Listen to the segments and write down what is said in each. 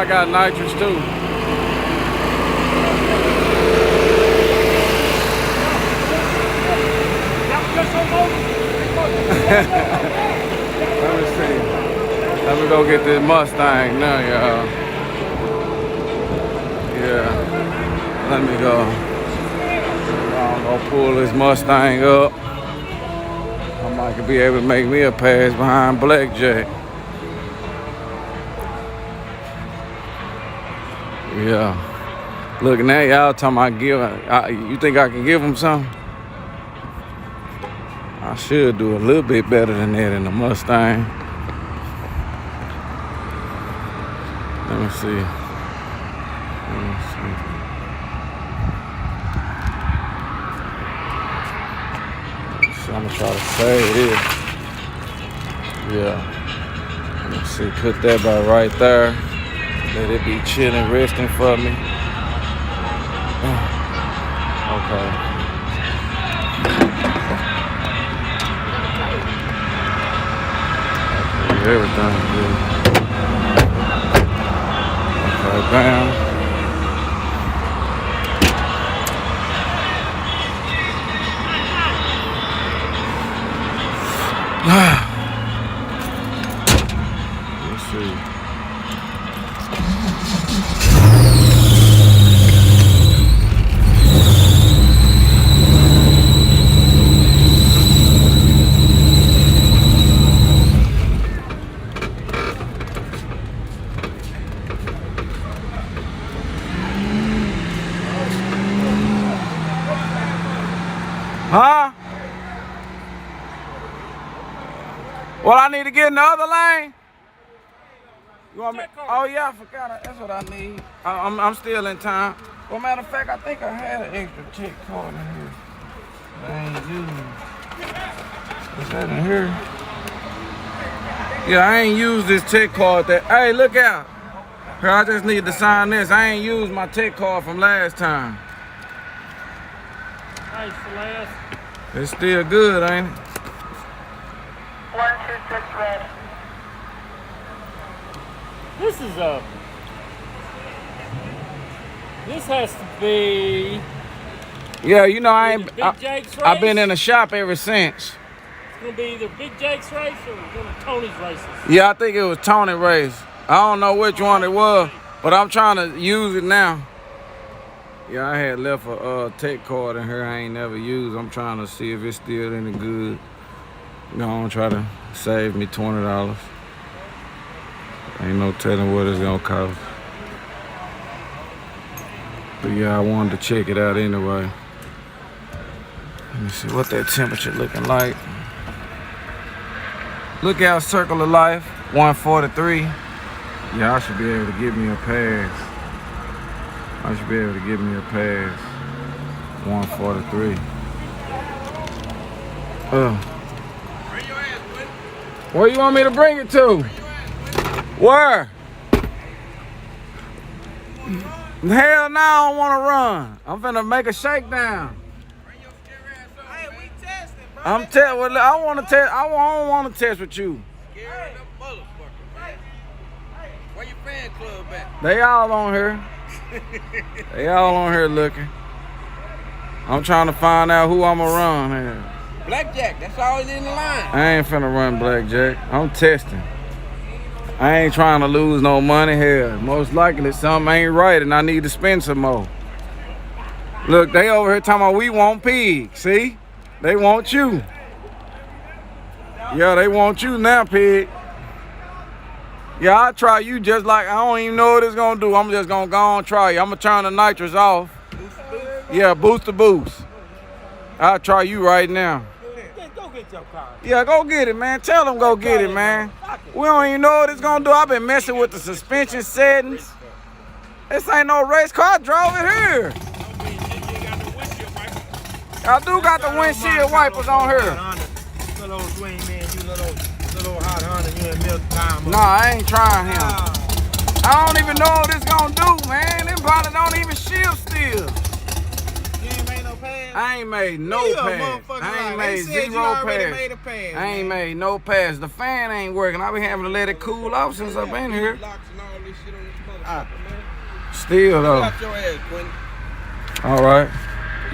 I got nitrous too. Let me see. Let me go get this Mustang now, y'all. Yeah. Let me go. I'm gonna pull this Mustang up. I might be able to make me a pass behind Blackjack. Yeah. Look, now y'all talking about giving. You think I can give him something? I should do a little bit better than that in the Mustang. Let me see. So I'm gonna try to save this. Yeah. Let me see. Put that about right there. Let it be chilling, resting for me. Okay. Everything good. Okay, bam. Let's see. Huh? Well, I need to get in the other lane. You want me? Oh yeah, I forgot. That's what I need. I'm still in time. Well, matter of fact, I think I had an extra check card in here. I ain't using. Is that in here? Yeah, I ain't used this check card. Hey, look out! Here, I just need to sign this. I ain't used my check card from last time. Nice, Celeste. It's still good, ain't it? 126 red. This is this has to be. Yeah, you know I ain't. Big Jake's race? I've been in the shop ever since. It's gonna be either Big Jake's race or one of Tony's races. Yeah, I think it was Tony race. I don't know which one it was, but I'm trying to use it now. Yeah, I had left a tech card in here I ain't never used. I'm trying to see if it's still any good. You know, I'm gonna try to save me $20. Ain't no telling what it's gonna cost. But yeah, I wanted to check it out anyway. Let me see what that temperature looking like. Look out, circle of life, 143. Yeah, I should be able to give me a pass. I should be able to give me a pass. 143. Where you want me to bring it to? Where? Hell no, I don't want to run. I'm finna make a shakedown. Hey, we testing, bro. I want to test. I don't want to test with you. Scared them motherfuckers, man. Where your fan club at? They all on here. They all on here looking. I'm trying to find out who I'ma run here. Blackjack, that's always in the line. I ain't finna run Blackjack. I'm testing. I ain't trying to lose no money here. Most likely something ain't right and I need to spend some more. Look, they over here talking about we want pig. See? They want you. Yeah, they want you now, pig. Yeah, I'll try you just like I don't even know what it's gonna do. I'm just gonna go on and try you. I'm gonna turn the nitrous off. Yeah, boost the boost. I'll try you right now. Go get your car. Yeah, go get it, man. Tell them go get it, man. We don't even know what it's gonna do. I've been messing with the suspension settings. This ain't no race car. I drove it here. I do got the windshield wipers on here. Little old swing, man. You little hot hunter. You in milk time. Nah, I ain't trying him. I don't even know what it's gonna do, man. Them probably don't even shift still. You ain't made no pass? I ain't made no pass. I ain't made zero pass. I ain't made no pass. The fan ain't working. I been having to let it cool off since I've been here. Locks and all this shit on this Still though. Got your ass, Quentin. All right.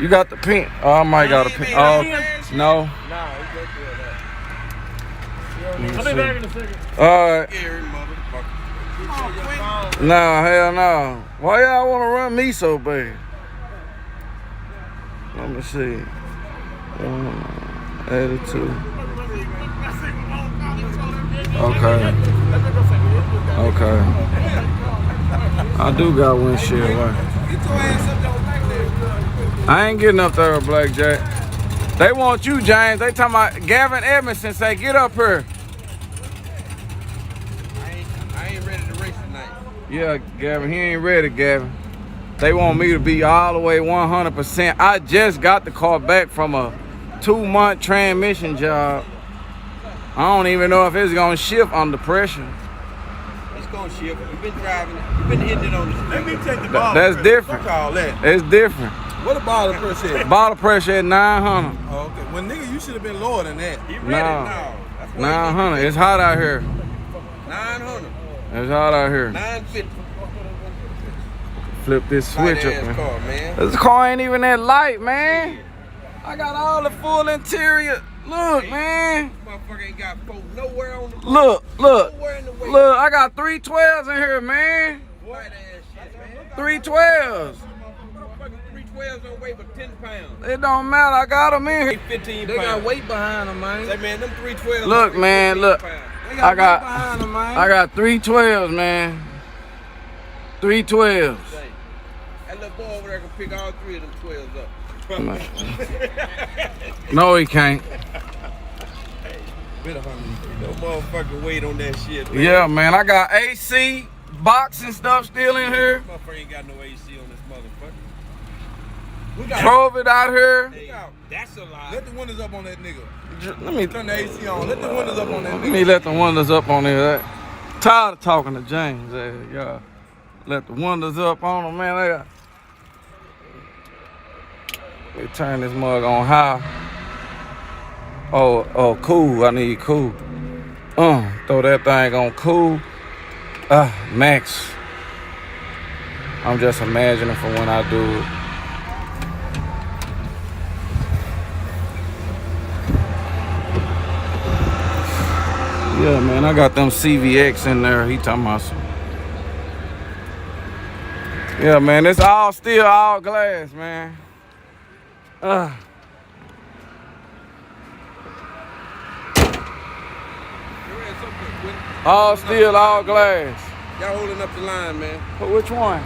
You got the pink. Oh, I might got a pink. Oh, no. Nah, he go through that. Let me I'll be see. back in a second. All right. Scary motherfucker. Come on, Quentin. Nah, hell no. Why y'all want to run me so bad? Let me see. 82. Okay. Okay. I do got windshield right. Get your ass up there. I ain't getting up there with Blackjack. They want you, James. They talking about Gavin Edmondson say, get up here. I ain't ready to race tonight. Yeah, Gavin, he ain't ready, Gavin. They want me to be all the way 100%. I just got the car back from a 2-month transmission job. I don't even know if it's gonna shift under pressure. It's gonna shift. You've been driving it. You've been hitting it on the street. Let me take the ball. That's different. Fuck all that. It's different. What the bottle pressure is? Bottle pressure at 900. Oh, okay. Well, nigga, you should have been lower than that. You ready? No. That's why 900. It's hot out here. 900. It's hot out here. 950. Flip this switch Light up, ass man. car, man. This car ain't even that light, man. I got all the full interior. Look, man. Motherfucker ain't got folk nowhere on the Look. nowhere in the way. Look, I got 312s in here, man. Light ass shit, man. 312s. Motherfucking 312s don't weigh but 10 pounds. It don't matter. I got them in here. 15 They pounds. got weight behind them, man. Say, man, them 312s. Look, don't weigh man, 15 look. pounds. I got behind them, man. I got 312s, man. 312s. Say, that little boy over there can pick all 3 of them 12s up. No, he can't. No motherfucking weight on that shit, man. Yeah, man. I got AC, box and stuff still in here. Motherfucker ain't got no AC on this motherfucker. We got Drove it out here. Hey, that's a lie. Let the windows up on that nigga. Let me Turn the AC on. Let the windows up on that Let nigga. me let the windows up on there. Tired of talking to James. Y'all let the windows up on them, man. They turn this mug on high. Oh, cool. I need cool. Throw that thing on cool. Max. I'm just imagining for when I do it. Yeah, man, I got them CVX in there. He talking about some. Yeah, man, it's all still all glass, man. All steel, all glass. Y'all holding up the line, man. Which one?